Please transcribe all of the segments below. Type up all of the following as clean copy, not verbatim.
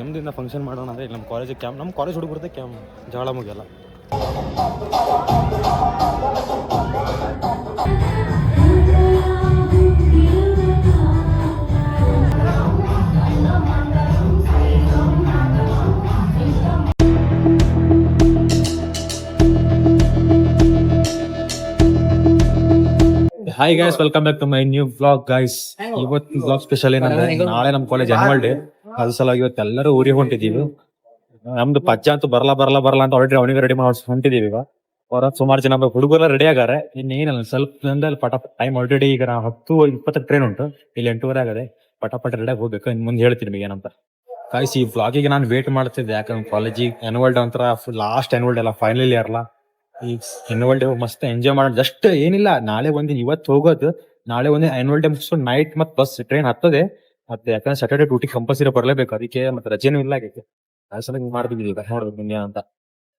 ನೆಮ್ಮದಿಯಿಂದ ಫಂಕ್ಷನ್ ಮಾಡೋಣ ಅಂದರೆ ನಮ್ಮ ಕಾಲೇಜಿಗೆ ನಮ್ಮ ಕಾಲೇಜ್ ಹುಡುಗರದೇ ಜಗಳ ಮುಗಿಯಲ್ಲ. Hi guys, welcome back to my new vlog guys. ಇವತ್ತು ವ್ಲಾಗ್ ಸ್ಪೆಷಲ್ ಏನಂದ್ರೆ ನಾಳೆ ನಮ್ಮ ಕಾಲೇಜ್ ಆನ್ಯುವಲ್ ಡೇ. ಅದ್ರ ಸಲುವಾಗಿ ಇವತ್ತು ಎಲ್ಲರೂ ಊರಿಗೆ ಹೊಂಟಿದೀವಿ. ನಮ್ದು ಪಜ್ಜ ಅಂತೂ ಬರಲ್ಲ ಅಂತ ಆಲ್ರೆಡಿ ಅವನಿಗೆ ರೆಡಿ ಮಾಡಿ ಹೊಂಟಿದೀವಿ. ಈಗ ಹೊರ ಸುಮಾರು ಜನ ಹುಡುಗರೆಲ್ಲ ರೆಡಿ ಆಗಾರೆ. ಇನ್ನೇನಲ್ಲ ಸ್ವಲ್ಪ ದಿನದಲ್ಲಿ ಟೈಮ್ ಆಲ್ರೆಡಿ ಈಗ 10:20 ಟ್ರೈನ್ ಉಂಟು. ಇಲ್ಲಿ 8:30 ಆಗದೆ. ಪಟ ರೆಡಿ ಹೋಗ್ಬೇಕು. ಇನ್ ಮುಂದೆ ಹೇಳ್ತೀನಿ ನಿಮಗೆ ಏನಂತ. ಕಾಯ್ಸಿ ಈ ವ್ಲಾಗಿಗೆ ನಾನು ವೇಟ್ ಮಾಡ್ತಿದ್ದೆ. ಯಾಕಂದ್ರೆ ಕಾಲೇಜಿಗೆ ಆನ್ಯುವಲ್ ಡೇ ಒಂಥರ ಲಾಸ್ಟ್ ಆನ್ಯುವಲ್ ಡೇ ಅಲ್ಲ, ಫೈನಲ್ ಇಯರ್ ಅಲ್ಲ. ಈಗ ಆನ್ಯುವಲ್ ಡೇ ಮಸ್ತ್ ಎಂಜಾಯ್ ಮಾಡೋಣ. ಜಸ್ಟ್ ಏನಿಲ್ಲ, ನಾಳೆ ಒಂದಿನ ಇವತ್ತು ಹೋಗೋದು, ನಾಳೆ ಒಂದಿನ ಆನ್ಯುವಲ್ ಡೇ ಮುಗಿಸ್ಕೊಂಡು ನೈಟ್ ಮತ್ತೆ ಬಸ್ ಟ್ರೈನ್ ಹತ್ತದೆ. ಮತ್ತೆ ಯಾಕಂದ್ರೆ ಸ್ಯಾಟರ್ಡೇ ಡ್ಯೂಟಿ ಕಂಪಲ್ಸರಿ ಬರಲೇಬೇಕು. ಅದಕ್ಕೆ ಮತ್ತೆ ರಜೆನೂ ಇಲ್ಲ ಆಗೈತೆ. ಸಲ ಮಾಡ್ತಿದ್ದೀವಿ. ಈಗ ನೋಡ್ಬೇಕು ಇನ್ನೇ ಅಂತ.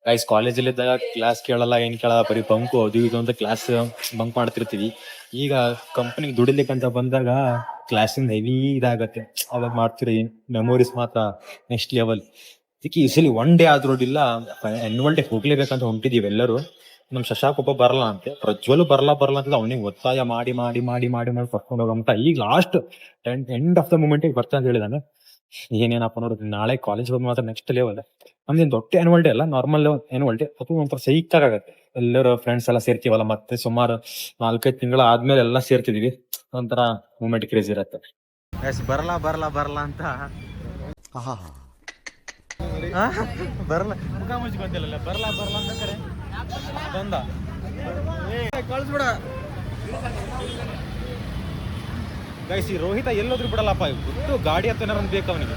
ಗೈಸ್, ಕಾಲೇಜಲ್ಲಿ ಇದ್ದಾಗ ಕ್ಲಾಸ್ ಕೇಳಲ್ಲ, ಏನ್ ಕೇಳಲ್ಲ, ಬರೀ ಬಂಕು ಅದು ಇದು ಅಂತ ಕ್ಲಾಸ್ ಬಂಕ್ ಮಾಡ್ತಿರ್ತೀವಿ. ಈಗ ಕಂಪನಿಗೆ ದುಡಿಲಿಕ್ಕಂತ ಬಂದಾಗ ಕ್ಲಾಸಿಂದ ಹೆವಿ ಇದಾಗತ್ತೆ. ಅವಾಗ ಮಾಡ್ತೀರಿ ಮೆಮೊರೀಸ್ ಮಾತ್ರ ನೆಕ್ಸ್ಟ್ ಲೆವೆಲ್. ಅದಕ್ಕೆ ಈ ಸಲ ಒನ್ ಡೇ ಆದ್ರೂ ಇಲ್ಲ, ಆನ್ಯುವಲ್ ಡೇ ಹೋಗ್ಲೇಬೇಕಂತ ಹೊಂಟಿದೀವಿ ಎಲ್ಲರೂ. ನಮ್ ಶಶಾಕ್ ಒಬ್ಬ ಬರಲ್ಲ ಅಂತೆ, ಪ್ರಜ್ವಲು ಬರಲ್ಲ ಅಂತ ಅವನಿಗೆ ಒತ್ತಾಯ ಮಾಡಿ ಕರ್ಕೊಂಡು ಹೋಗಂತ. ಈಗ last end of the moment ಬರ್ತಾ ಅಂತ ಹೇಳಿದಾನೆ. ಏನೇನಪ್ಪ ನೋಡಿದ್ರಿ, ನಾಳೆ ಕಾಲೇಜ್ ಹೋಗಿ ಮಾತ್ರ ನೆಕ್ಸ್ಟ್ ಲೆವೆಲ್. ನಮ್ದೇನ್ ದೊಡ್ಡ ಆನ್ಯುವಲ್ ಡೇ ಅಲ್ಲ, ನಾರ್ಮಲ್ ಆನ್ಯುವಲ್ ಡೇ. ಅದು ಒಂಥರ ಸೈಕಾಗತ್ತೆ. ಎಲ್ಲರೂ ಫ್ರೆಂಡ್ಸ್ ಎಲ್ಲ ಸೇರ್ತೀವಲ್ಲ, ಮತ್ತೆ ಸುಮಾರು 4-5 ತಿಂಗಳ ಆದ್ಮೇಲೆ ಎಲ್ಲ ಸೇರ್ತಿದೀವಿ. ಒಂಥರ ಮೂಮೆಂಟ್ ಕ್ರೇಜ್ ಇರತ್ತೆ. ಬರಲ್ಲ ಅಂತ ಬರಲ್ಲ, ಮುಖ ಮುಚ್ಕೊಂತಿಲ್ಲ. ಬರಲ್ಲ ಅಂತ ಕರೆ ಬಂದ ಕಳ್ಸ್ಬಿಡ. ಗೈಸ್, ಈ ರೋಹಿತ ಎಲ್ಲೋದ್ರು ಬಿಡಲ್ಲಪ್ಪ. ಬಿಟ್ಟು ಗಾಡಿ ಹತ್ತ ಬೇಕು ಅವನಿಗೆ.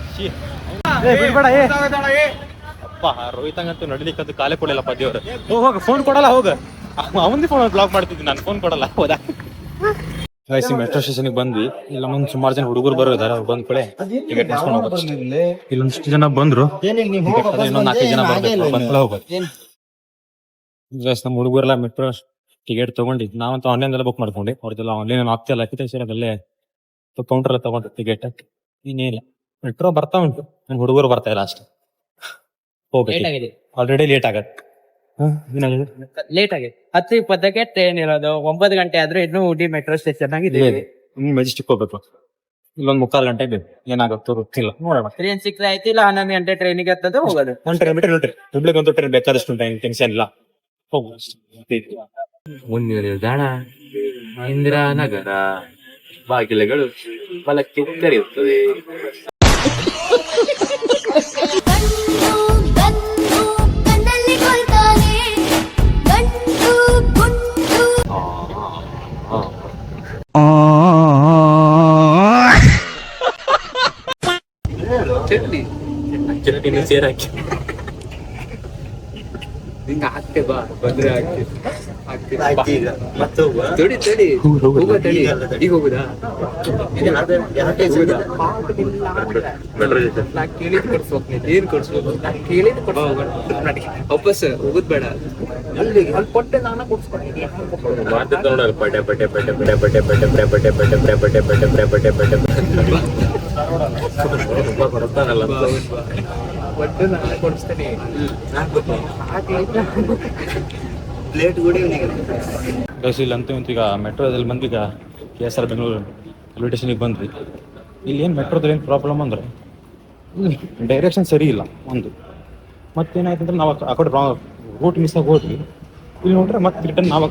ಅಪ್ಪ, ರೋಹಿತಂಗಂತೂ ನಡಿಲಿಕ್ಕಂತೂ ಕಾಲೇ ಕೊಡಲ್ಲಪ್ಪ ದೇವ್ರು. ಹೋಗ, ಫೋನ್ ಕೊಡಲ್ಲ, ಹೋಗ. ಅವನದೇ ಫೋನ್ ಬ್ಲಾಕ್ ಮಾಡ್ತಿದ್ವಿ ನಾನು, ಫೋನ್ ಕೊಡಲ್ಲ. ಹೌದಾ ಗೈಸ್, ಮೆಟ್ರೋ ಸ್ಟೇಷನ್ಗೆ ಬಂದ್ವಿ. ಇಲ್ಲ ಮುಂದೆ ಸುಮಾರು ಜನ ಹುಡುಗರು ಬರೋದಾರ. ಬಂದ್ ಕಡೆ ಟಿಕೆಟ್ ಮಾಡ್ಕೊಂಡು ಹೋಗ್ಬೇಕು. ಇಲ್ಲೊಂದಿಷ್ಟು ಜನ ಬಂದ್ರು, ಇನ್ನೊಂದು 4 ಜನ ಬರ್ಬೇಕು. ಬಂದ್ಕಡೆ ಹೋಗ್ಬೇಕು. ನಮ್ಮ ಹುಡುಗರೆಲ್ಲ ಮೆಟ್ರೋ ಟಿಕೆಟ್ ತಗೊಂಡು, ನಾವಂತೂ ಆನ್ಲೈನ್ ಎಲ್ಲ ಬುಕ್ ಮಾಡ್ಕೊಂಡೆ. ಅವ್ರದ್ದೆಲ್ಲ ಆನ್ಲೈನ್ ಆಗ್ತಿಲ್ಲ, ಅಲ್ಲೇ ಕೌಂಟರ್ ಎಲ್ಲ ತಗೊಂಡ್ರು ಟಿಕೆಟ್. ಇನ್ನೇನಿಲ್ಲ, ಮೆಟ್ರೋ ಬರ್ತಾ ಉಂಟು, ನಮ್ ಹುಡುಗರು ಬರ್ತಾ ಇಲ್ಲ ಅಷ್ಟೇ. ಹೋಗ್ಬೇಕು, ಆಲ್ರೆಡಿ ಲೇಟ್ ಆಗತ್ತೆ. ಲೇಟ್ ಆಗಿದೆ. 10:20ಕ್ಕೆ ಟ್ರೈನ್ ಇರೋದು. 9 ಗಂಟೆ ಆದ್ರೂ ಇನ್ನೂ ಉಡಿ ಮೆಟ್ರೋ ಸ್ಟೇಷನ್ ಆಗಿದ್ದೀವಿ. ಮೆಜೆಸ್ಟಿಕ್ ಹೋಗ್ಬೇಕು. ಇಲ್ಲೊಂದು 3/4 ಗಂಟೆ ಬೇಕು. ಏನಾಗುತ್ತೋ ಗೊತ್ತಿಲ್ಲ, ನೋಡೋಣ. ಟ್ರೈನ್ ಸಿಕ್ಕರೆ ಆಯ್ತಿಲ್ಲ. 11 ಗಂಟೆ ಟ್ರೈನಿಗೆ ಹತ್ತದು ಹೋಗೋದು. ಒಂದು ಟ್ರೈನ್ ಬಿಟ್ಟರೆ ಹುಬ್ಳಿಗೆ ಒಂದು ಟ್ರೈನ್ ಬೇಕಾದಷ್ಟು ಟೆನ್ಷನ್ ಇಲ್ಲ. ಹೋಗು. ಮುಂದಿನ ನಿಲ್ದಾಣ ಇಂದಿರಾನಗರ. ಬಾಗಿಲುಗಳು ಬಲಕ್ಕೆ ತೆರೆಯುತ್ತದೆ. ಚಟ್ನಿ ಸೇರ್ ಹಾಕಿ ಹಾಕ್ತೆ ಬಾ, ಬಂದ್ರೆ ಈಗ ಹೋಗುದಾ? ಕೇಳಿದ್ ಕೊಡ್ಸ್ಬೇಕು. ಏನ್ ಕೊಡ್ಸ್ಬೇಕು? ಕೇಳಿದ್ ವಾಪಸ್ ಹೋಗುದ್ ಬೇಡ. ಅಲ್ಲಿ ಕೊಟ್ಟೆ ನಾನು ಕೊಡ್ಸ್ಕೊಂಡು ಒಟ್ಟು ನಾನು ಕೊಡಿಸ್ತೇನೆ. ಇಲ್ಲಂತೂ ಈಗ ಮೆಟ್ರೋದಲ್ಲಿ ಬಂದು ಈಗ KSR ಬೆಂಗಳೂರು ರೈಲ್ವೆ ಸ್ಟೇಷನ್ಗೆ ಬಂದ್ವಿ. ಇಲ್ಲಿ ಏನು ಮೆಟ್ರೋದಲ್ಲಿ ಏನು ಪ್ರಾಬ್ಲಮ್ ಅಂದ್ರೆ ಡೈರೆಕ್ಷನ್ ಸರಿ ಇಲ್ಲ ಒಂದು. ಮತ್ತೇನಾಯ್ತು ಅಂದ್ರೆ ನಾವು ಆ ಕಡೆ ರೂಟ್ ಮಿಸ್ ಆಗಿ ಹೋದ್ವಿ. ಇಲ್ಲಿ ನೋಡ್ರೆ ಮತ್ತೆ ರಿಟರ್ನ್ ನಾವು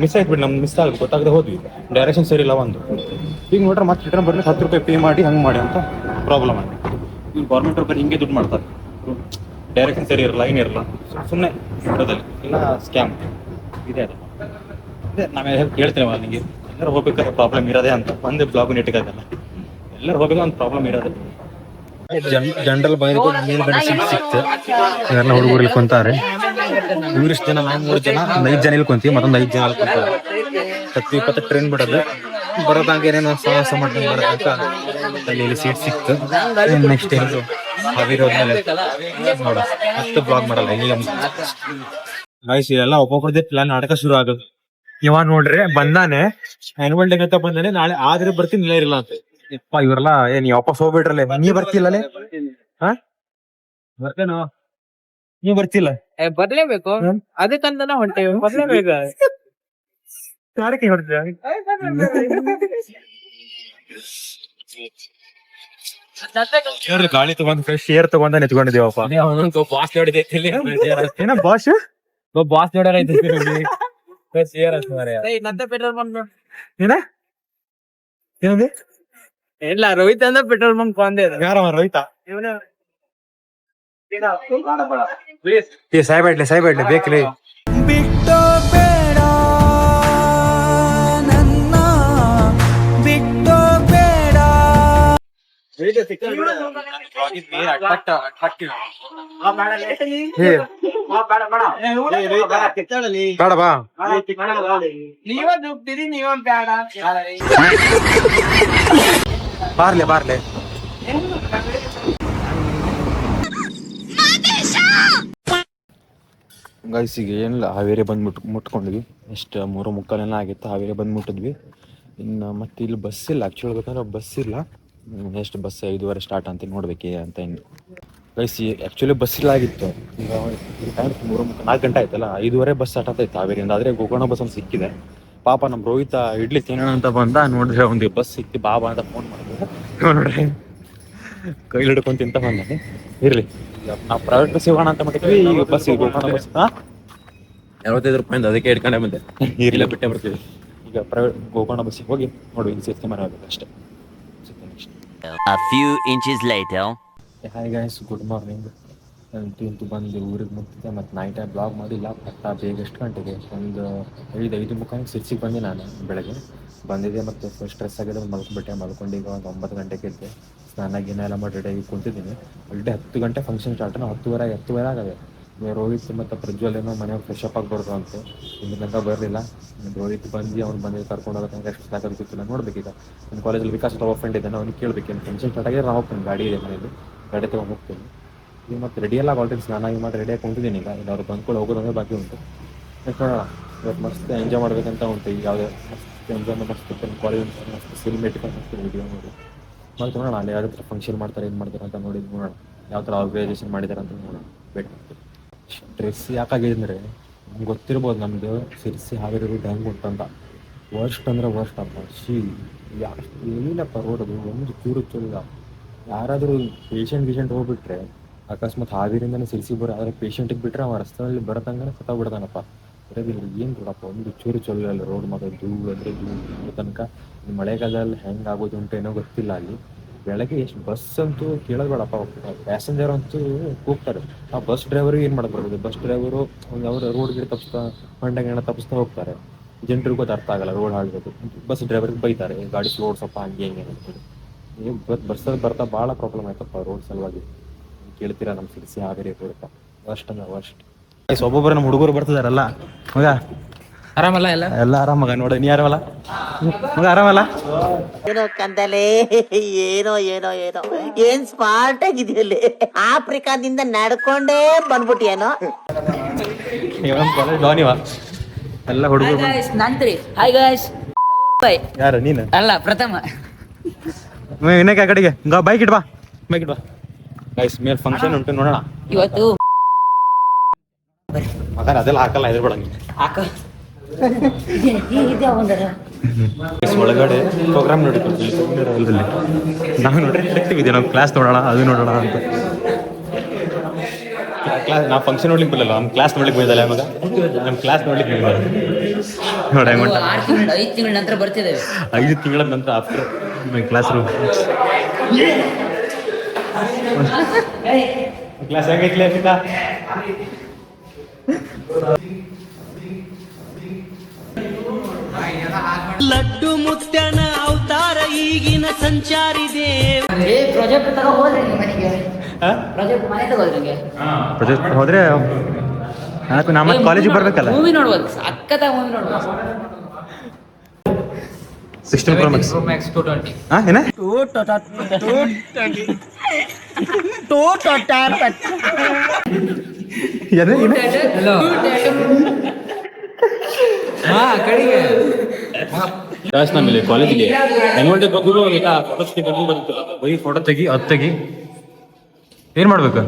ಮಿಸ್ ಆಯ್ತು, ನಮ್ಗೆ ಮಿಸ್ ಆಗಿ ಗೊತ್ತಾಗದೆ ಹೋದ್ವಿ. ಡೈರೆಕ್ಷನ್ ಸರಿ ಇಲ್ಲ ಒಂದು. ಈಗ ನೋಡ್ರೆ ಮತ್ತೆ ರಿಟರ್ನ್ ಬರ್ಲಿಕ್ಕೆ 10 ರೂಪಾಯಿ ಪೇ ಮಾಡಿ ಹಂಗೆ ಮಾಡಿ ಅಂತ ಪ್ರಾಬ್ಲಮ್ ಆಗಿದೆ. ಈಗ ಗೌರ್ಮೆಂಟ್ ಅವ್ರು ಹಿಂಗೆ ದುಡ್ಡು ಮಾಡ್ತಾರೆ. ಡೈರೆಕ್ಷನ್ ಸರಿ ಇರಲ್ಲ, ಏನಿರಲ್ಲ, ಸುಮ್ಮನೆ ಮೆಟ್ರೋದಲ್ಲಿ ಇಲ್ಲ ಸ್ಕ್ಯಾಮ್ ಇದೆ. ಅದೇ ನಾವೇ ಹೇಳ್ತೇವೆ ನಿಮಗೆ, ಎಲ್ಲರೂ ಹೋಗ್ಬೇಕಾದ್ರೆ ಪ್ರಾಬ್ಲಮ್ ಇರೋದೇ ಅಂತ. ಒಂದೇ ಬ್ಲಾಗ್ ನೆಟ್ಟಿಗಾಗಲ್ಲ, ಎಲ್ಲರೂ ಹೋಗ್ಬೇಕು ಒಂದು ಪ್ರಾಬ್ಲಮ್ ಇರೋದೇ. ಜನರಲ್ ಮೇಲ್ಗಡೆ ಸೀಟ್ ಸಿಕ್ತು. ಎಲ್ಲ ಹುಡುಗರು ಇಲ್ಕೊಂತಾರೆ. ಇವ್ರಿಷ್ಟು ಜನ, ನಾವು 3 ಜನ, 5 ಜನ ಇಲ್ಕೊಂತೀವಿ. ಮತ್ತೊಂದು 5 ಜನ ಇಲ್ಕೊಂತಾರೆ. 10-20 ಟ್ರೈನ್ ಬಿಡೋದು, ಬರೋದಂಗ ಏನೇನೋ ಸಾಹಸ ಮಾಡ್ಕೊಂಡು ಬರೋದಂತ ಅಲ್ಲಿ ಸೀಟ್ ಸಿಕ್ತು. ನೆಕ್ಸ್ಟ್ ಏನು ಹಾವೇರಿ ಹೋದ್ಮೇಲೆ ನೋಡ ಮತ್ತೆ ಬ್ಲಾಗ್ ಮಾಡಲ್ಲ. ಈಗ ಗಾಯ್ಸ್, ಎಲ್ಲ ಒಬ್ಬೊಬ್ಬರದೇ ಪ್ಲಾನ್ ನಾಟಕ ಶುರು ಆಗೋದು. ಇವಾಗ ನೋಡ್ರಿ ಬಂದಾನೆ, ಆನ್ಯುವಲ್ ಡೇ ಅಂತ ಬಂದಾನೆ. ನಾಳೆ ಆದ್ರೆ ಬರ್ತೀನಿ, ಇಲ್ಲ ಇರಲ್ಲ ಅಂತ. ಯಪ್ಪ, ಇವರೆಲ್ಲ ಏನ್ ವಾಪಸ್ ಹೋಗ್ಬಿಟ್ರಲ್ಲ, ನೀ ಬರ್ತಿಲ್ಲೇ? ಬರ್ತೇನೋ ನೀವ್ ಬರ್ತಿಲ್ಲ ಬರ್ಲೇಬೇಕು ಅದಕ್ಕಂತಾನೆ ಹೊಂಟೇವಿ ಬರ್ಲೇಬೇಕು ಯಾರಕ್ಕೆ ಹೊಡ್ತೀಯ ಗಾಳಿ ತಗೊಂಡ್ ಫ್ರೆಶ್ ಏರ್ ತಗೊಂಡ ನಿಂತ್ಕೊಂಡಿದೀವಪ್ಪ ಬಾಸ್ ನೋಡಿದೆ ಏನ ಬಾಸ್ ಬಾಸ್ ನೋಡ್ಯಾರ ನಂತ ಪೆಟ್ರೋಲ್ ಬಂಕ್ ಏನ ಏನಂದಿ ಇಲ್ಲ ರೋಹಿತ್ ಅಂದ್ರೆ ಪೆಟ್ರೋಲ್ ಬಂಕ್ ಒಂದೇ ಯಾರವ ರೋಹಿತ ಸಾಯ್ಬೇಡ್ಲೆ ಬೇಕ್ರಿ ಬಿಟ್ಟು ಬೇಡ ನನ್ನ ಬಿಟ್ಟು ಬೇಡ ಬೇಡ ಬಾ ನೀವ ದುಡ್ತೀರಿ ನೀವ ಬೇಡ ಬಾರ್ಲೆ ಗೈಸಿಗೆ ಏನಿಲ್ಲ ಹಾವೇರಿ ಬಂದು ಮುಟ್ಕೊಂಡ್ವಿ ಎಷ್ಟು 3:45 ಆಗಿತ್ತು ಹಾವೇರಿ ಬಂದು ಮುಟ್ಟಿದ್ವಿ ಇನ್ನು ಮತ್ತೆ ಇಲ್ಲಿ ಬಸ್ ಇಲ್ಲ ಆ್ಯಕ್ಚುಲಿ ಬೇಕಂದ್ರೆ ಬಸ್ ಇಲ್ಲ ಎಷ್ಟು ಬಸ್ 5:30 ಸ್ಟಾರ್ಟ್ ಅಂತ ನೋಡ್ಬೇಕು ಅಂತ ಇನ್ನು ಗೈಸಿ ಆ್ಯಕ್ಚುಲಿ ಬಸ್ ಇಲ್ಲ ಆಗಿತ್ತು ಈಗ ಟೈಮ್ 4 ಗಂಟೆ ಆಯ್ತಲ್ಲ 5:30 ಬಸ್ ಸ್ಟಾರ್ಟ್ ಆಗ್ತಾಯಿತ್ತು ಹಾವೇರಿಯಿಂದ ಆದರೆ ಗೋಕರ್ಣ ಬಸ್ ಒಂದು ಸಿಕ್ಕಿದೆ ಪಾಪ ನಮ್ಮ ರೋಹಿತ ಇಡ್ಲಿ ತಿನ್ನೋಣ ಅಂತ ಬಂದ ನೋಡಿದ್ರೆ ಒಂದು ಬಸ್ ಸಿಕ್ತಿ ಬಾಬಾ ಅಂತ ಫೋನ್ ಮಾಡಿದ್ರೆ ನೋಡ್ರಿ ಕೈಲಿ ಹಿಡ್ಕೊಂಡು ತಿಂತ ಬಂದಾನೆ ಇರ್ಲಿ ನಾವು ಪ್ರೈವೇಟ್ ಬಸ್ ಹೋಗೋಣ ಅಂತ ಮಾಡಿದ್ವಿ ಈಗ ಬಸ್ ಗೋಕರ್ಣ ಬಸ್ 65 ರೂಪಾಯಿಂದ ಅದಕ್ಕೆ ಹಿಡ್ಕೊಂಡೆ ಬಂದೆ ಇರ್ಲಿಲ್ಲ ಬಿಟ್ಟೆ ಬರ್ತೀವಿ ಈಗ ಪ್ರೈವೇಟ್ ಗೋಕರ್ಣ ಬಸ್ಸಿಗೆ ಹೋಗಿ ನೋಡಿ ಇಲ್ಲಿ ಸೇರ್ತಿ ಮರ ಆಗಬೇಕು ಅಷ್ಟೇ A few inches later. Hi guys good morning ಇಂತು ಬಂದು ಊರಿಗೆ ಮುಟ್ಟಿದ್ದೆ ಮತ್ತು ನೈಟ್ ಬ್ಲಾಗ್ ಮಾಡಿಲ್ಲ ಪಟ್ಟ ಬೇಗ ಎಷ್ಟು ಗಂಟೆಗೆ ಒಂದು 5:45 ಸಿರ್ಸಿಗೆ ಬಂದೆ ನಾನು ಬೆಳಗ್ಗೆ ಬಂದಿದ್ದೆ ಮತ್ತು ಫಸ್ಟ್ ಸ್ಟ್ರೆಸ್ ಆಗಿದೆ ಮಲ್ಕೊಂಡು ಈಗ ಒಂದು 9 ಗಂಟೆಗೆ ಇದ್ದೆ ಸ್ನಾನ ಗಿನ ಎಲ್ಲ ಮಾಡಿ ರೆಡಿಯಾಗಿ ಕುಂತಿದ್ದೀನಿ ಆಲ್ರೆಡಿ 10 ಗಂಟೆ ಫಂಕ್ಷನ್ ಸ್ಟಾರ್ಟ್ 10:30 ಆಗವೆ ರೋಹಿತ್ ಮತ್ತು ಪ್ರಜ್ವಲ್ ಏನೋ ಮನೆಯಾಗ ಫ್ರೆಶ್ ಅಪ್ ಆಗ್ಬಾರ್ದು ಅಂತ ಇನ್ನು ತನಕ ಬರಲಿಲ್ಲ ರೋಹಿತ್ ಬಂದು ಅವ್ನು ಬಂದು ಕರ್ಕೊಂಡು ಹೋಗೋ ತನಕ ಎಷ್ಟು ಸಾಕಾಗಿ ಗೊತ್ತಿಲ್ಲ ನೋಡ್ಬೇಕೀಗ ನನ್ನ ಕಾಲೇಜಲ್ಲಿ ವಿಕಾಸ್ ಒಬ್ಬ ಫ್ರೆಂಡ್ ಇದ್ದಾನೆ ಅವ್ನಿಗೆ ಕೇಳಬೇಕೇನು ಫಂಕ್ಷನ್ ಸ್ಟಾರ್ಟ್ ಆಗಿದ್ರೆ ನಾವು ಹೋಗ್ತೀನಿ ಗಾಡಿ ಇದೆ ಮನೆಯಲ್ಲಿ ಗಾಡಿ ತೊಗೊಂಡು ಹೋಗ್ತೀನಿ ಈಗ ಮತ್ತು ರೆಡಿಯೆಲ್ಲ ಆಲ್ರೆಡಿ ಸ್ನಾನ ಮಾಡಿ ರೆಡಿಯಾಗಿ ಕುಂತಿದ್ದೀನಿ ಈಗ ಇಲ್ಲ ಅವ್ರು ಬಂದ್ಕೊಂಡು ಹೋಗೋದಂದ್ರೆ ಬಾಕಿ ಉಂಟು ನೋಡೋಣ ಇವತ್ತು ಮಸ್ತ್ ಎಂಜಾಯ್ ಮಾಡಬೇಕಂತ ಉಂಟು ಈಗ ಯಾವುದೇ ಮಸ್ತ್ ಎಂಜಾಯ್ ಮಸ್ತ್ ಕಾಲೇಜ್ ಮಸ್ತ್ ಸಿನಿಮೇಟಿಕ್ ಮಸ್ತ್ ವಿಡಿಯೋ ನೋಡಿ ಮತ್ತು ನೋಡೋಣ ಅಲ್ಲಿ ಯಾವ ಥರ ಫಂಕ್ಷನ್ ಮಾಡ್ತಾರೆ ಏನು ಮಾಡ್ತಾರೆ ಅಂತ ನೋಡಿ ನೋಡೋಣ ಯಾವ ಥರ ಆರ್ಗನೈಸೇಷನ್ ಮಾಡಿದ್ದಾರೆ ಅಂತ ನೋಡೋಣ ವೇಟ್ ಮಾಡ್ತೀವಿ ಡ್ರೆಸ್ ಯಾಕಾಗಿದೆ ಅಂದರೆ ನಮ್ಗೆ ಗೊತ್ತಿರ್ಬೋದು ನಮ್ಮದು ಸಿರ್ಸಿ ಹಾವೇರಿ ರೂಟ್ ಹೆಂಗೆ ಉಂಟಂತ ವರ್ಸ್ಟ್ ಅಂದರೆ ವರ್ಸ್ಟ್ ಅಪ್ಪ ಏನಿಲ್ಲಪ್ಪ ರೋಡ್ ಅದು ಒಂದು ಚೂರು ಚೂರಿಲ್ಲ ಯಾರಾದರೂ ಪೇಷಂಟ್ ಹೋಗ್ಬಿಟ್ರೆ ಅಕಸ್ಮಾತ್ ಹಾವೇರಿಂದನೇ ಸಿರ್ಸಿಗೆ ಬರೋ ಆದರೆ ಪೇಷಂಟಿಗೆ ಬಿಟ್ಟರೆ ಅವ ರಸ್ತೆಯಲ್ಲಿ ಬರೋತಂಗನೇ ಸತ್ತೋಗ್ಬಿಡ್ತಾನಪ್ಪ ಬರೋದಿಲ್ಲ ಏನು ರೋಡಪ್ಪ ಒಂದು ಚೂರು ಚೊಲ್ಲ ರೋಡ್ ಮಾತ್ರ ಧೂಳು ಅಂದರೆ ಧೂಳು ತನಕ ಮಳೆಗಾಲದಲ್ಲಿ ಹೆಂಗೆ ಆಗೋದು ಉಂಟು ಏನೋ ಗೊತ್ತಿಲ್ಲ ಅಲ್ಲಿ ಬೆಳಗ್ಗೆ ಎಷ್ಟು ಬಸ್ ಅಂತೂ ಕೇಳೋದು ಬೇಡಪ್ಪ ಪ್ಯಾಸೆಂಜರ್ ಅಂತೂ ಹೋಗ್ತಾರೆ ಆ ಬಸ್ ಡ್ರೈವರಿಗೆ ಏನು ಮಾಡಕ್ಕೆ ಬರ್ತದೆ ಬಸ್ ಡ್ರೈವರು ಅವ್ರು ರೋಡ್ ಗಿಡ ತಪ್ಪಿಸ್ತಾ ಹೊಂಡಗೇಣ ತಪ್ಪಿಸ್ತಾ ಹೋಗ್ತಾರೆ ಜನರಿಗೂ ಅದು ಅರ್ಥ ಆಗಲ್ಲ ರೋಡ್ ಹಾಳಬೇಕು ಬಸ್ ಡ್ರೈವರ್ಗೆ ಬೈತಾರೆ ಗಾಡಿ ಸ್ಲೋ ಓಡಿಸಪ್ಪ ಹಂಗೆ ಹೆಂಗೆ ಅಂತೇಳಿ ಬಸ್ಸಲ್ಲಿ ಬರ್ತಾ ಭಾಳ ಪ್ರಾಬ್ಲಮ್ ಆಯ್ತಪ್ಪ ರೋಡ್ ಸಲುವಾಗಿ ಕೇಳ್ತೀರಾ ನಮ್ಮ ಸಿರ್ಸಿ ಹಾವೇರಿ ರೋಡಪ್ಪ ವರ್ಸ್ಟ್ ಅಂದ್ರೆ ವರ್ಸ್ಟ್ ಒಬ್ಬೊಬ್ಬರು ನಮ್ಮ ಹುಡುಗರು ಬರ್ತಿದಾರಲ್ಲ ಮಗ ಆರಾಮಲ್ಲ ಎಲ್ಲ ಆರಾಮಗ ನೋಡಿ ನೀ ಆರಾಮಲ್ಲ ಮಗ ಆರಾಮಲ್ಲ ಏನೋ ಕಂದಲೆ ಏನೋ ಏನೋ ಏನೋ ಏನ್ ಸ್ಮಾರ್ಟ್ ಆಗಿದೆಯಲ್ಲಿ ಆಫ್ರಿಕಾದಿಂದ ನಡ್ಕೊಂಡೇ ಬಂದ್ಬಿಟ್ಟಿಯೇನೋ ಡಾನಿವಾ ಎಲ್ಲ ಹುಡುಗರು ನಂತ್ರಿ ಹಾಯ್ ಗಾಯ್ಸ್ ಯಾರು ನೀನು ಅಲ್ಲ ಪ್ರಥಮ ಇನ್ನಕ್ಕೆ ಆ ಕಡೆಗೆ ಬೈಕ್ ಇಡ್ಬಾ ಗೈಸ್ ಮೇಲೆ ಫಂಕ್ಷನ್ ಉಂಟು ನೋಡೋಣ ಇವತ್ತು ಮಗ ಅದೆಲ್ಲ ಹಾಕಲ್ಲ ಹೆದರ್ಬೇಡ ಒಳಗಡೆ ಪ್ರೋಗ್ರಾಮ್ ನೋಡಿಕೊಳ್ತೀವಿ ನಾವು ನೋಡ್ರಿ ಇರ್ತೀವಿ ನಾವು ಕ್ಲಾಸ್ ನೋಡೋಣ ಅದು ನೋಡೋಣ ಅಂತ ಕ್ಲಾಸ್ ನಾವು ಫಂಕ್ಷನ್ ನೋಡ್ಲಿಕ್ಕೆ ಬರಲ್ಲ ನಮ್ಮ ಕ್ಲಾಸ್ ನೋಡ್ಲಿಕ್ಕೆ ಬಂದಿದ್ದಲ್ಲ ಮಗ ನಮ್ಮ ಕ್ಲಾಸ್ ನೋಡ್ಲಿಕ್ಕೆ ಬಂದಿದ್ದಾರೆ ನೋಡಿ 5 ತಿಂಗಳ ನಂತರ ಬರ್ತಿದ್ದೇವೆ 5 ತಿಂಗಳ ನಂತರ ಆಫ್ಟರ್ ಕ್ಲಾಸ್ ರೂಮ್ ಕ್ಲಾಸ್ ಹೆಂಗೈತ್ಲೆ ಅನಿತಾ ಲಡ್ಡು ಮುತ್ತನ ಅವತಾರ ಈಗಿನ ಸಂಚಾರಿ ದೇವ ಪ್ರಾಜೆಕ್ಟ್ ತಗೋ ಹೋದ್ರಿ ನೀವು ಮನೆಗೆ ಪ್ರಾಜೆಕ್ಟ್ ಮನೆ ತಗೋದ್ರಿಗೆ ಪ್ರೊಜೆಕ್ಟ್ ಹೋದ್ರೆ ನಮ್ಮ ಕಾಲೇಜಿಗೆ ಬರ್ಬೇಕಲ್ಲ ಮೂವಿ ನೋಡ್ಬೋದು ಸಕ್ಕತ್ತಾಗಿ ಮೂವಿ ನೋಡ್ಬೋದು 16 Pro Max Max 220 ಏನ ಹಾ ಕಡೆಗೆ ನಮ್ಮಲ್ಲಿ ಕಾಲೇಜಿಗೆ ಹೆಂಗ್ ಫೋಟೋ ತೆಗಿ ಅದು ತೆಗಿ ಏನ್ ಮಾಡ್ಬೇಕು?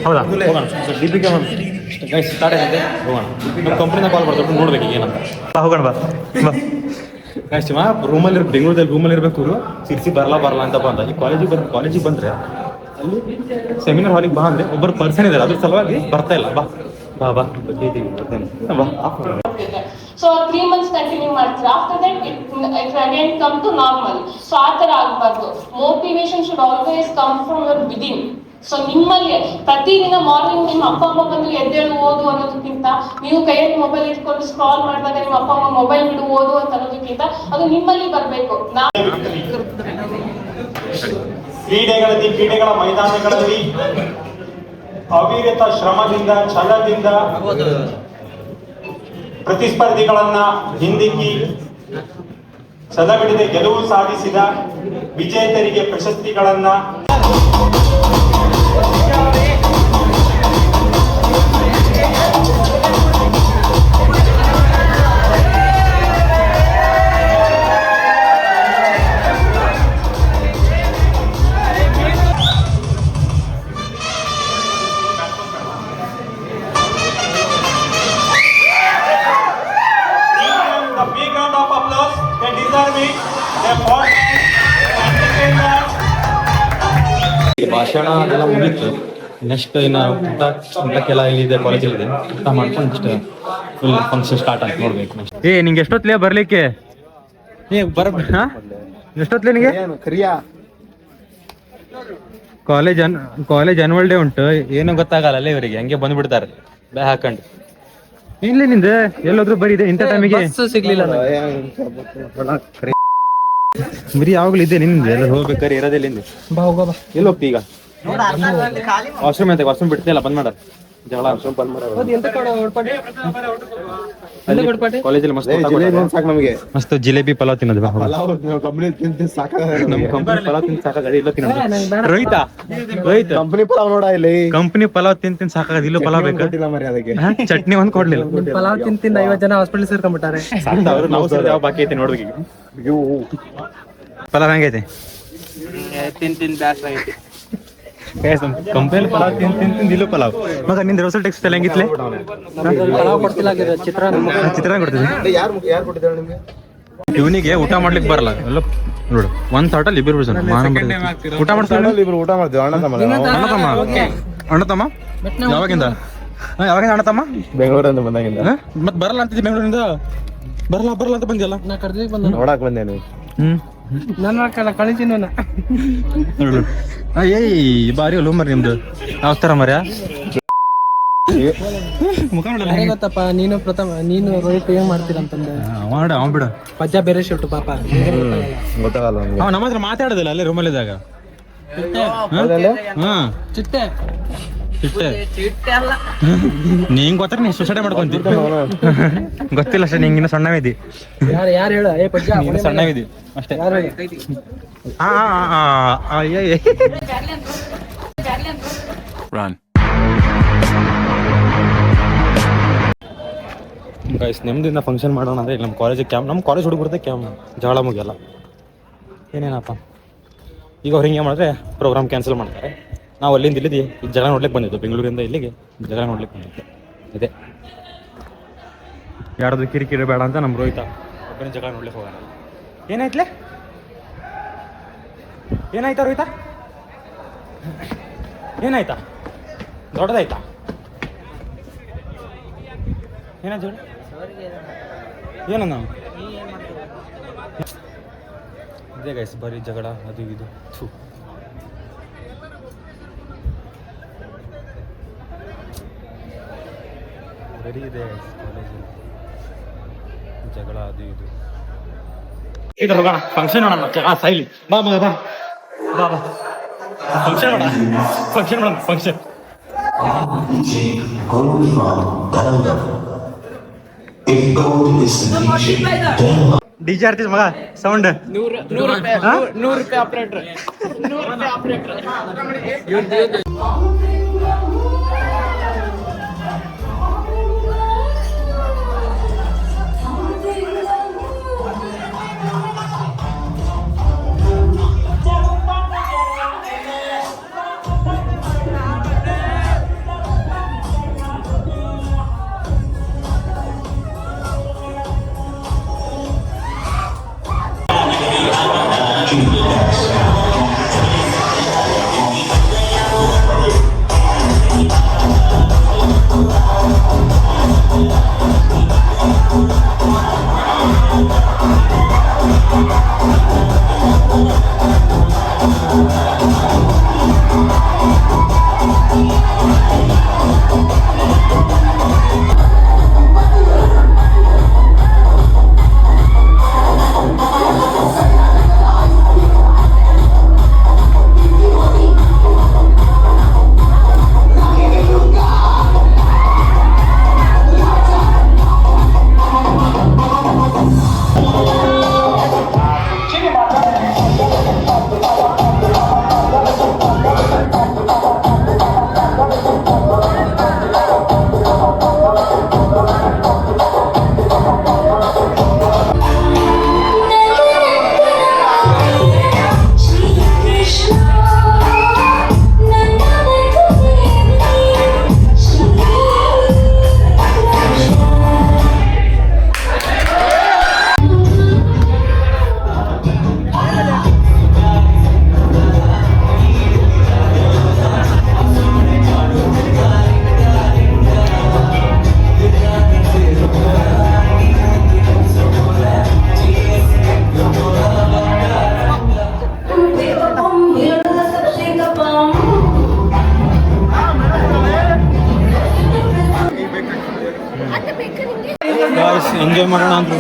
ಹೌದಾ, ದೀಪಿಕಾ ಮ್ಯಾಮ್ ಗೈಸ್ ಸ್ಟಾರ್ಟ್ ಆಗಿದೆ, ಹೋಗೋಣ. ನಮ್ಮ ಕಂಪ್ನಿನ ಕಾಲ್ ಬರ್ತಾರೆ, ನೋಡ್ಬೇಕು ಈಗ ಏನಂತ. ಹೋಗೋಣ ಬಾ ಗೈಸ್. ರೂಮಲ್ಲಿ ಬೆಂಗಳೂರಲ್ಲಿ ರೂಮಲ್ಲಿ ಇರಬೇಕು, ಇವರು ಸಿರ್ಸಿ ಬರಲ್ಲ ಅಂತ ಬಂದ. ಈ ಕಾಲೇಜಿಗೆ ಬಂದ್ರೆ ಅಲ್ಲಿ ಸೆಮಿನಾರ್ ಹಾಲಿಗೆ ಬಾ ಅಂದ್ರೆ ಒಬ್ಬರು ಪರ್ಸನ್ ಇದ್ದಾರೆ, ಅದ್ರ ಸಲುವಾಗಿ ಬರ್ತಾ ಇಲ್ಲ. ಬಾ ಬಾ ಬಾ ಸೊ 3 months ಕಂಟಿನ್ಯೂ ಮಾಡ್ತೀರಾ, after that it again come to normal. So ಆ ಥರ ಆಗಬಾರ್ದು. Motivation should always come from your within. So ನಿಮ್ಮಲ್ಲಿ ಪ್ರತಿದಿನ ಮಾರ್ನಿಂಗ್ ನಿಮ್ಮ ಅಪ್ಪ ಅಮ್ಮ ಬಂದು ಎದ್ದೇಳು ಓದು ಅನ್ನೋದಕ್ಕಿಂತ, ನೀವು ಕೈಯಲ್ಲಿ ಮೊಬೈಲ್ ಇಟ್ಕೊಂಡು ಸ್ಕ್ರಾಲ್ ಮಾಡಿದಾಗ ನಿಮ್ಮ ಅಪ್ಪ ಅಮ್ಮ ಮೊಬೈಲ್ ಬಿಡು ಓದು ಅಂತ ಅನ್ನೋದಕ್ಕಿಂತ ಅದು ನಿಮ್ಮಲ್ಲಿ ಬರಬೇಕು. ಕ್ರೀಡೆಗಳ ಮೈದಾನಗಳಲ್ಲಿ ಅವಿರತ ಶ್ರಮದಿಂದ, ಛಲದಿಂದ ಪ್ರತಿಸ್ಪರ್ಧಿಗಳನ್ನ ಹಿಂದಿಕ್ಕಿ ಸದಬಿಡದೆ ಗೆಲುವು ಸಾಧಿಸಿದ ವಿಜೇತರಿಗೆ ಪ್ರಶಸ್ತಿಗಳನ್ನ ಭಾಷಣ ಅದೆಲ್ಲ ಮುಗೀತು. ನೆಕ್ಸ್ಟ್ ಇನ್ನು ಊಟಕ್ಕೆಲ್ಲ ಇಲ್ಲಿದೆ, ಕಾಲೇಜಲ್ಲಿದೆ, ಊಟ ಮಾಡ್ಕೊಂಡು ನೆಕ್ಸ್ಟ್ ಫುಲ್ ಫಂಕ್ಷನ್ ಸ್ಟಾರ್ಟ್ ಅಂತ ನೋಡ್ಬೇಕು. ನೆಕ್ಸ್ಟ್ ನಿಂಗೆ ಎಷ್ಟೊತ್ತಲೇ ಬರ್ಲಿಕ್ಕೆ? ಎಷ್ಟೊತ್ತಲೇ ನಿನಗೆ? ಕಾಲೇಜ್ ಆನ್ಯುವಲ್ ಡೇ ಉಂಟು, ಏನು ಗೊತ್ತಾಗಲ್ಲ ಅಲ್ಲ ಇವರಿಗೆ, ಹಂಗೆ ಬಂದ್ಬಿಡ್ತಾರೆ ಬ್ಯಾ ಹಾಕೊಂಡು. ಇಲ್ಲಿ ನಿಂದ ಎಲ್ಲೋದ್ರು ಬರೀ ಇಂಥ ಟೈಮಿಗೆ ಸಿಗ್ಲಿಲ್ಲ ಬರೀ ಯಾವಾಗಲೂ ಇದೆ ನಿಂದು, ಎಲ್ಲ ಹೋಗ್ಬೇಕಾದ್ರೆ ಇರೋದಿಲ್ಲ ನಿಂದು. ಬಾ ಹೋಗ ಬಾ. ಎಲ್ಲಿ ಹೋಗ್ತಿ ಈಗ? ವಾಶ್ರೂಮ್ ಅಂತ ವಾಶ್ರೂಮ್ ಬಿಡ್ತಿಲ್ಲ, ಬಂದ್ ಮಾಡ ಜಗಳ. ಕಾಲೇಜಲ್ಲಿ ಮಸ್ತ್ ಜಿಲೇಬಿ ಪಲಾವ್ ತಿನ್ನೋದು. ನಮ್ಮ ಕಂಪನಿ ಪಲಾವ್ ತಿಂದು ಸಾಕಾಗದ, ಇಲ್ಲ ತಿನ್ನೋದು. ರೋಹಿತ ಕಂಪನಿ ಪಲಾವ್ ನೋಡ, ಇಲ್ಲಿ ಕಂಪನಿ ಪಲಾವ್ ತಿಂದು ಸಾಕಾಗದ, ಇಲ್ಲೂ ಪಲಾವ್ ಬೇಕು. ಚಟ್ನಿ ಒಂದ್ ಕೊಡ್ಲಿಲ್ಲ. ಪಲಾವ್ ತಿಂದು 50 ಜನ ಹಾಸ್ಪಿಟಲ್ ಸೇರ್ಕೊಂಡ್ಬಿಟ್ಟಾರೆ. ನಾವು ಬಾಕಿ ಐತಿ ನೋಡ್ಬೇಕು ಈಗ. ಪಲಾವ್ ಹೆಂಗೈತಿ? ತಿಂದು ಬ್ಯಾಸರ ಐತಿ. ಕಂಪನಿ ಪಲಾವ್ ತಿಂದು ಇಲ್ಲೂ ಪಲಾವ್. ಮಗ ನಿಂದ ರೋಸಲ್ ಟೆಕ್ಸ್ಟ್ ಹೆಂಗಿತ್ಲೆ? ಪಲಾವ್ ಕೊಡ್ತಿಲ್ಲ, ಚಿತ್ರಾನ್ನ ಕೊಡ್ತಿದ್ವಿ. ಇವನಿಗೆ ಊಟ ಮಾಡ್ಲಿಕ್ಕೆ ಬರಲ್ಲ, ಎಲ್ಲ ನೋಡು ಒಂದ್ ತಾಟಲ್ಲಿ ಇಬ್ಬರು ಊಟ ಮಾಡ್ತೀವಿ. ಅಣ್ಣ ತಮ್ಮ ಯಾವಾಗಿಂದ ಅಣ್ಣ ತಮ್ಮ? ಬೆಂಗಳೂರಿಂದ ಬಂದಾಗಿಂದ. ಮತ್ ಬರಲ್ಲ ಅಂತಿದ್ದಿ, ಬೆಂಗಳೂರಿಂದ ಬರಲ್ಲ ಅಂತ ಬಂದಿಲ್ಲ. ನಾ ಕರ್ದಿಗೆ ಬಂದ ನೋಡಕ್ ಬಂದೇನು ನನ್ನ ಕಳಿಸಿನ ಏಯ್ ಬಾರಿ ಅಲ್ಲ ಮರಿ ನಿಮ್ದು ಯಾವ ತರ ಮರ್ಯಾ ಗೊತ್ತಪ್ಪ. ನೀನು ರೋಹಿತ್ ಏನ್ ಮಾಡ್ತೀರಂತಂದೆ ಮಾಡ ಅವ್ ಬಿಡ ಪಜ್ಜ ಬೇರೆ ಶಿಫ್ಟ್ ಪಾಪ ಗೊತ್ತಾಗಲ್ಲ. ಅವ್ ನಮ್ಮ ಹತ್ರ ಮಾತಾಡೋದಿಲ್ಲ ಅಲ್ಲೇ ರೂಮಲ್ಲಿ ಇದ್ದಾಗ. ಚಿಟ್ಟೆ ನಿಂಗ್ ಗೊತ್ತಾರ ನೀ ಸುಸೈಡ್ ಮಾಡ್ಕೊಂತಿ. ಗೊತ್ತಿಲ್ಲ ಅಷ್ಟೇ, ನಿಂಗೆ ಇನ್ನು ಸಣ್ಣವಿದಿ. ಯಾರು ಹೇಳ? ಏ ಪಜ್ಜ ಸಣ್ಣವಿದಿ ಅಷ್ಟೇ. ಗೈಸ್ ನೆಮ್ಮದಿಯಿಂದ ಫಂಕ್ಷನ್ ಮಾಡೋಣ ಅಂದ್ರೆ ನಮ್ಮ ಕಾಲೇಜ್ ಹುಡುಗರದೇ ಜಗಳ ಮುಗಿಯಲ್ಲ. ಏನೇನಪ್ಪ ಈಗ ಅವ್ರು ಹಿಂಗೆ ಮಾಡಿದ್ರೆ ಪ್ರೋಗ್ರಾಮ್ ಕ್ಯಾನ್ಸಲ್ ಮಾಡ್ತಾರೆ. ನಾವು ಅಲ್ಲಿಂದ ಇಲ್ಲಿದ್ದು ಈ ಜಗಳ ನೋಡ್ಲಿಕ್ಕೆ ಬಂದಿದ್ದು, ಬೆಂಗಳೂರಿಂದ ಇಲ್ಲಿಗೆ ಜಗಳ ನೋಡ್ಲಿಕ್ಕೆ ಬಂದಿದ್ದು. ಇದೆ ಯಾರಾದ್ರೂ ಕಿರಿಕಿರಿ ಬೇಡ ಅಂತ ನಮ್ಮ ರೋಹಿತ ಒಬ್ಬನೇ ಜಗಳ ನೋಡ್ಲಿಕ್ಕೆ ಹೋಗೋಣ. ಏನಾಯ್ತಾ ರೋಹಿತ? ಏನಾಯ್ತಾ? ದೊಡ್ಡದಾಯ್ತಾ? ಏನಾಯ್ತು? ಏನನ್ನ ಇದೇ ಗೈಸ್, ಬರೀ ಜಗಳ ಅದು ಇದು. ಬರೀ ಇದೆ ಕಾಲೇಜಲ್ಲಿ ಜಗಳ ಅದು ಇದು. ಇದು ಹೋಗೋಣ ಫಂಕ್ಷನ್ ನೋಡೋಣ. ಜಗಳ ಸೈಲಿ ಬಾ ಮಗ ಬಾ ಬಾ ಬಾ ಫಂಕ್ಷನ್ ಮಾಡೋಣ ಫಂಕ್ಷನ್. ಡಿಜೆ ಆರ್ತಿಸ್ ಮಗ ಸೌಂಡ್ 100 ರೂಪಾಯಿ ಆಪರೇಟರ್. ಗೈಸ್ ಎಂಜಾಯ್ ಮಾಡೋಣ ಅಂತ.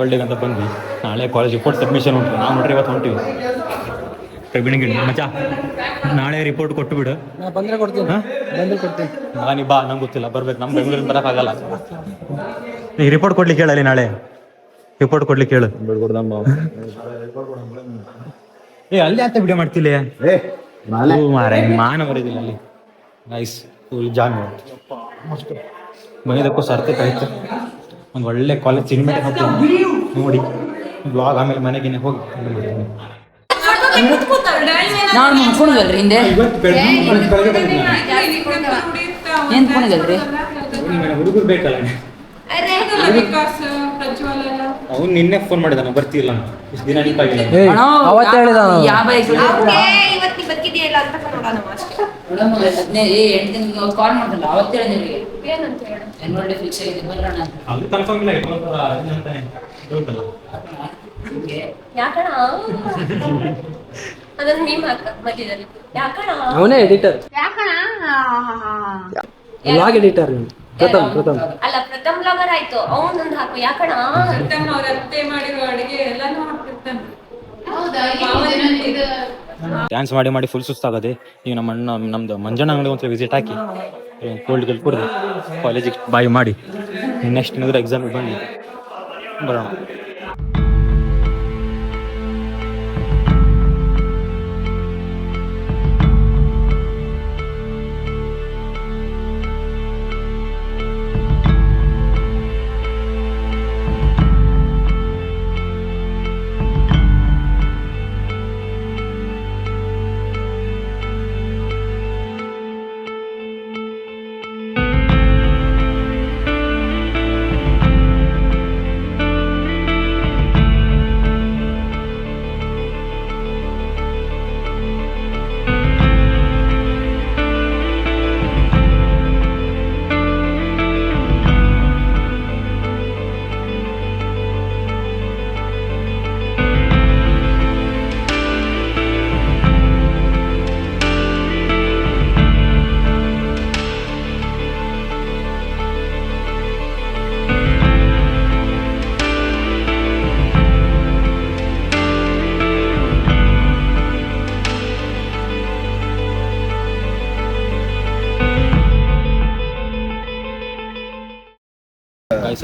ಆ್ಯನ್ಯುವಲ್ ಡೇಗೆ ಅಂತ ಬಂದ್ವಿ. ನಾಳೆ ಕಾಲೇಜ್ ರಿಪೋರ್ಟ್ ಸಬ್ಮಿಷನ್ ಉಂಟು. ನಾವು ನೋಡ್ರಿ ಇವತ್ತು ಹೊಂಟಿವಿ ಪ್ರವೀಣ್ಗೆ ಮಚ್ಚ. ನಾಳೆ ರಿಪೋರ್ಟ್ ಕೊಟ್ಟು ಬಿಡು. ಬಂದ್ರೆ ಕೊಡ್ತೀನಿ. ನಾನು ಬಾ, ನಂಗೆ ಗೊತ್ತಿಲ್ಲ ಬರ್ಬೇಕು. ನಮ್ಮ ಬೆಂಗಳೂರಿಂದ ಬರೋಕ್ಕಾಗಲ್ಲ. ನೀ ರಿಪೋರ್ಟ್ ಕೊಡ್ಲಿಕ್ಕೆ ಹೇಳಲ್ಲಿ, ನಾಳೆ ರಿಪೋರ್ಟ್ ಕೊಡ್ಲಿಕ್ಕೆ ಹೇಳು. ಅಲ್ಲಿ ಅಂತ ವಿಡಿಯೋ ಮಾಡ್ತಿಲ್ಲ ಮಾರ, ಮಾನ ಬರೋದಿಲ್ಲ ಅಲ್ಲಿ. ನೈಸ್ ಫುಲ್ ಜಾಮ್ ಮನೆಯದಕ್ಕೂ ಸಾರ್ಥಕ ಆಯ್ತು. ಒಂದು ಒಳ್ಳೆ ಕಾಲೇಜ್ ಸಿನಿಮೆಟಿಕ್ ಹಾಕ್ತೀನಿ ನೋಡಿ ಬ್ಲಾಗ್. ಆಮೇಲೆ ಮನೆಗೆ ಹೋಗಿ ನಾನು ಮುನ್ಕೊಂಡಿದ್ದಲ್ರಿ ಹಿಂದೆ ಏನ್ ಕೊಂಡಿದ್ದಲ್ರಿ. ಹುಡುಗರು ಬೇಕಲ್ಲ. ಅವ್ನು ನಿನ್ನೆ ಫೋನ್ ಮಾಡಿದ, ನಾವು ಬರ್ತಿಲ್ಲ ಇಷ್ಟು ದಿನ ನಿಂತಾಗಿಲ್ಲ. ಅವತ್ತು ಹೇಳಿದ ಕಾಲ್ ಮಾಡ್ದಲ್ಲ ಅವತ್ತು ಹೇಳಿದ್ರಿ ಆನ್ಯುವಲ್ ಡೇ ಫಿಕ್ಸ್ ಆಗಿದೆ ಬರೋಣ ಅಂತ. ಅದು ಕನ್ಫರ್ಮ್ ಇಲ್ಲ ಅಂತಾನೆ ಹೇಳ್ತಲ್ಲ. ಯಾಕಣ ಅದನ್ನ ಮೀಮ್ ಹಾಕ ಮಧ್ಯದಲ್ಲಿ. ಯಾಕಣ ಅವನೇ ಎಡಿಟರ್, ಬ್ಲಾಗ್ ಎಡಿಟರ್ ಪ್ರಥಮ್. ಅಲ್ಲ, ಪ್ರಥಮ್ ಬ್ಲಾಗರ್ ಆಯ್ತು. ಅವನೊಂದು ಹಾಕು. ಯಾಕಣ ಅವ್ರ ಅತ್ತೆ ಮಾಡಿರೋ ಅಡಿಗೆ ಎಲ್ಲಾನು ಹಾಕ್ತಿರ್ತಾನೆ. ಡ್ಯಾನ್ಸ್ ಮಾಡಿ ಮಾಡಿ ಫುಲ್ ಸುಸ್ತಾಗದೆ. ಈಗ ನಮ್ಮ ಅಣ್ಣ ನಮ್ದು ಮಂಜಣ್ಣ ಅಂಗಡಿ ಒಂದ್ಸಲ ವಿಸಿಟ್ ಹಾಕಿ ಕೋಲ್ಡ್ ಗಲ್ ಕುಡ್ದು ಕಾಲೇಜಿಗೆ ಬಾಯಿ ಮಾಡಿ ನೆಕ್ಸ್ಟ್ ಏನಾದರೂ ಎಕ್ಸಾಮಿಗೆ ಬನ್ನಿ ಬರೋಣ.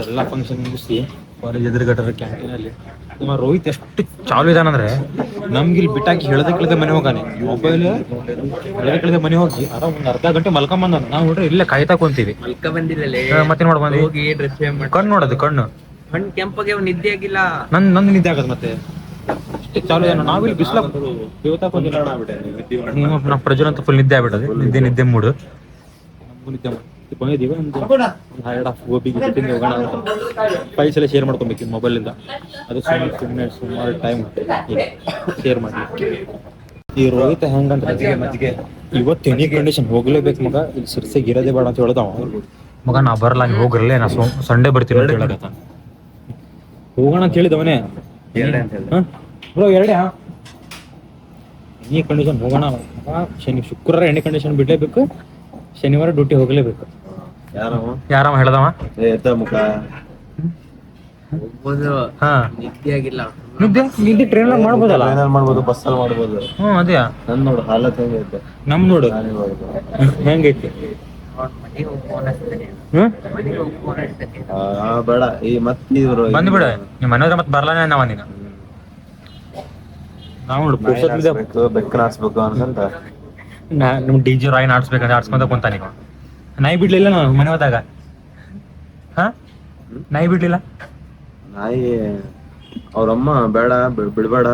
ಎಲ್ಲ ಫಂಕ್ಷನ್ ಮುಗಿಸಿ ಕಾಲೇಜ್ ಎದುರುಗಟ್ಟರ ಕ್ಯಾಂಟೀನಲ್ಲಿ ನಮ್ಮ ರೋಹಿತ್ ಎಷ್ಟು ಚಾಲು ಇದಾನಂದ್ರೆ ನಮ್ಗೆ ಇಲ್ಲಿ ಬಿಟ್ಟಾಕಿ ಹೇಳ್ದೆ ಮನೆ ಹೋಗಾನೆ. ಮೊಬೈಲ್ ಹೇಳ್ದೆ ಮನೆ ಹೋಗಿ ಆರಾಮ್ ಒಂದು ಅರ್ಧ ಗಂಟೆ ಮಲ್ಕೊಂಬಂದ. ನಾವು ನೋಡ್ರಿ ಇಲ್ಲೇ ಕಾಯ್ತಾ ಕುಂತೀವಿ. ಮತ್ತೆ ನೋಡ್ ಬಂದ್ವಿ. ಕಣ್ಣು ನೋಡೋದು, ಕಣ್ಣು ಕೆಂಪಗೆ ನಿದ್ದೆ ಆಗಿಲ್ಲ. ನಂದು ನಿದ್ದೆ ಆಗದು. ಮತ್ತೆ ಎಷ್ಟು ಚಾಲು ಇದಾನ. ನಾವಿಲ್ಲಿ ಬಿಸ್ಲ ನಮ್ಮ ಪ್ರಜರ್ ಅಂತ ಫುಲ್ ನಿದ್ದೆ ಆಗ್ಬಿಟ್ಟದೆ. ನಿದ್ದೆ ಮೂಡು ನಿದ್ದೆ ಬಂದಿದ್ದೀವಿ. ಒಂದು ಹ್ಯಾಡ್ ಆಫ್ ಗೋಬಿಗೆ ಬಿಟ್ಟಿಂದ ಹೋಗೋಣ ಅಂತ ಫೈಲ್ಸ್ ಎಲ್ಲ ಶೇರ್ ಮಾಡ್ಕೊಬೇಕು ಮೊಬೈಲಿಂದ. ಅದು ಸುಮಾರು ಟೈಮ್ ಶೇರ್ ಮಾಡಿ. ಈ ರೋಹಿತ್ ಹೆಂಗಂದ್ರೆ ಮಜ್ಜಿಗೆ ಇವತ್ತು ಎನಿ ಕಂಡೀಷನ್ ಹೋಗ್ಲೇಬೇಕು ಮಗ, ಇಲ್ಲಿ ಸಿರ್ಸಿಗೆ ಇರೋದೇ ಬೇಡ ಅಂತ ಹೇಳ್ದ ಮಗ. ನಾ ಬರಲ್ಲ, ನೀವು ಹೋಗಿರಲೇ, ನಾ ಸಂಡೇ ಬರ್ತೀನಿ ಅಂತ ಹೇಳಕತ್ತ. ಹೋಗೋಣ ಅಂತ ಹೇಳಿದವನೇ ಬ್ರೋ, ಎರಡೇ ಎನಿ ಕಂಡೀಷನ್ ಹೋಗೋಣ. ಶುಕ್ರವಾರ ಎಣ್ಣೆ ಕಂಡೀಷನ್ ಬಿಡ್ಲೇಬೇಕು, ಶನಿವಾರ ಡ್ಯೂಟಿ ಹೋಗ್ಲೇಬೇಕು. ಯಾರವ ಹೇಳ್ದವ ನಿದ್ದೆ ಆಗಿಲ್ಲ. ನಿದ್ದೆ ಟ್ರೈನ್ ಮಾಡ್ಬೋದಲ್ಲ, ಮಾಡ್ಬೋದು, ಬಸ್ಸಲ್ಲಿ ಮಾಡ್ಬೋದು. ಅದೇ ನನ್ ನೋಡು ಹಾಲತ್ ಹೆಂಗೈತೆ, ನಮ್ ನೋಡು ಹೆಂಗೈತಿ. ಬೇಡ ಈ ಮತ್ತೆ ಇವ್ರು ಬಂದ್ಬಿಡ ನಿಮ್ ಮನೆ ಮತ್ತೆ ಬರ್ಲಾನೆ ನಾವ ನೀನು. ನಾವು ಬೆಕ್ಕನ ಹಾಸ್ಬೇಕು ಅನ್ಕಂತ ನಮ್ ಡಿಜಿ ರಾಯನ್ ಆಡ್ಸ್ಬೇಕಂದ್ರೆ ಆಡ್ಸ್ಕೊಂತ ಕುಂತಾನ. ಈಗ ನಾಯಿ ಬಿಡ್ಲಿಲ್ಲ ನಾವು ಮನೆ ಹೋದಾಗ. ನಾಯಿ ಬಿಡ್ಲಿಲ್ಲ. ನಾಯಿ ಅವ್ರಮ್ಮ ಬೇಡ ಬಿಡ್ಬೇಡ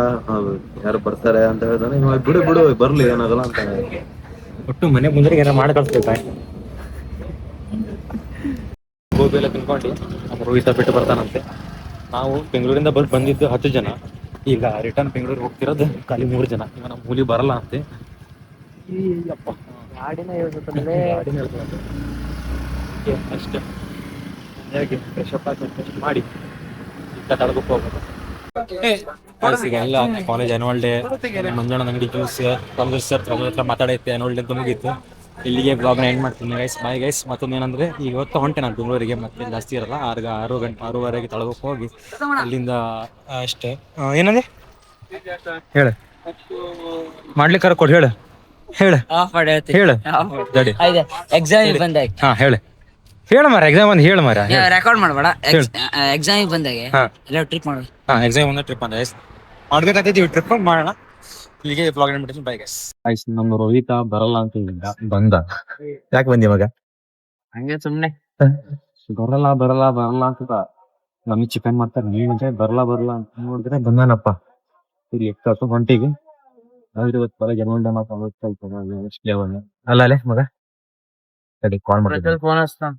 ಯಾರು ಬರ್ತಾರೆ ಅಂತ ಹೇಳ್ತಾನೆ. ಬಿಡು ಬರ್ಲಿ ಏನಾಗಲ್ಲ ಅಂತ. ಒಟ್ಟು ಮನೆ ಮುಂದೆ ಏನಾರ ಮಾಡಿ ಕಳ್ಸ್ಬೇಕಾ. ಗೋಬಿ ಎಲ್ಲ ತಿನ್ಕೊಂಡು ನಮ್ಮ ರೋಹಿತ ಬಿಟ್ಟು ಬರ್ತಾನಂತೆ. ನಾವು ಬೆಂಗಳೂರಿಂದ ಬಂದಿದ್ದು 10 ಜನ. ಈಗ ರಿಟರ್ನ್ ಬೆಂಗಳೂರಿಗೆ ಹೋಗ್ತಿರೋದು ಖಾಲಿ 3 ಜನ. ಈಗ ನಮ್ಮ ಮೂಲಿ ಬರಲ್ಲ ಅಂತೆ. ಅಷ್ಟೇ ಫ್ರೆಶ್ ಮಾಡಿ ತಡಬೇಕು ಹೋಗ್ಬೇಕು. ಎಲ್ಲ ಕಾಲೇಜ್ ಆನ್ಯುವಲ್ ಡೇ, ಮಂಜಣ್ಣ ಅಂಗಡಿ ಜ್ಯೂಸ್, ಕಾಲೇಜ್ ಸರ್ ಹತ್ರ ಮಾತಾಡೈತೆ. ಆನ್ಯುವಲ್ ಡೇ ಅಂತ ಮುಗೀತು. ಇಲ್ಲಿಗೆ ಬ್ಲಾಗ್ನ ಎಂಡ್ ಮಾಡ್ತೀನಿ ಗೈಸ್. Bye guys. ಮತ್ತೊಂದು ಏನಂದ್ರೆ ಇವತ್ತು ಹೊಂಟೆ ನಾನು ಬೆಂಗಳೂರಿಗೆ, ಮತ್ತೆ ಜಾಸ್ತಿ ಇರಲ್ಲ. 6:30 ತಳಗಕ್ಕೆ ಹೋಗಿ ಅಲ್ಲಿಂದ ಅಷ್ಟೇ. ಏನಂದ್ರೆ ಹೇಳು, ಮಾಡ್ಲಿಕ್ಕೆ ಕೊಡು, ಹೇಳು ಹೇಳು ಹೇಳು ಗಾಡಿ ಎಕ್ಸಾಮ್ ಬಂದಾಗ ಹಾ ಹೇಳು ಹೇಳು ಮಾರ. ಎಕ್ಸಾಮ್ ಒಂದು ಹೇಳು ಮಾರ. ರೆಕಾರ್ಡ್ ಮಾಡಬೇಡ. ಎಕ್ಸಾಮ್ ಬಂದಾಗ ಎಲ್ಲ ಟ್ರಿಪ್ ಮಾಡೋದು. ಹಾ ಎಕ್ಸಾಮ್ ಒಂದು ಟ್ರಿಪ್ ಅಂತ ಮಾಡ್ಬೇಕಾಗ್ತೈತಿ. ಟ್ರಿಪ್ ಮಾಡೋಣ. ಇಲ್ಲಿಗೆ ಬ್ಲಾಗ್ ಎಂಡ್ ಮಾಡ್ತೀನಿ. Bye guys. ಗೈಸ್ ನಮ್ಮ ರೋಹಿತ ಬರಲ್ಲ ಅಂತ ಹೇಳಿದ್ದ, ಬಂದ. ಯಾಕೆ ಬಂದಿ ಮಗ? ಹಂಗೆ ಸುಮ್ನೆ ಬರಲ್ಲ ಅಂತ ನಮಗೆ ಚಿಕನ್ ಮಾಡ್ತಾರೆ. ನೀವು ಬರಲ್ಲ ಅಂತ ನೋಡಿದ್ರೆ ಬಂದಾನಪ್ಪ. ಇಲ್ಲಿ ಎಷ್ಟು ಹೊಂಟಿಗೆ ಇವತ್ತು ಬರ ಜನವರಿ ಅಲ್ಲ ಮಗ. ಸರಿ ಕಾಲ್ ಮಾಡಿ ಫೋನ್ ಹಚ್ತಾನ.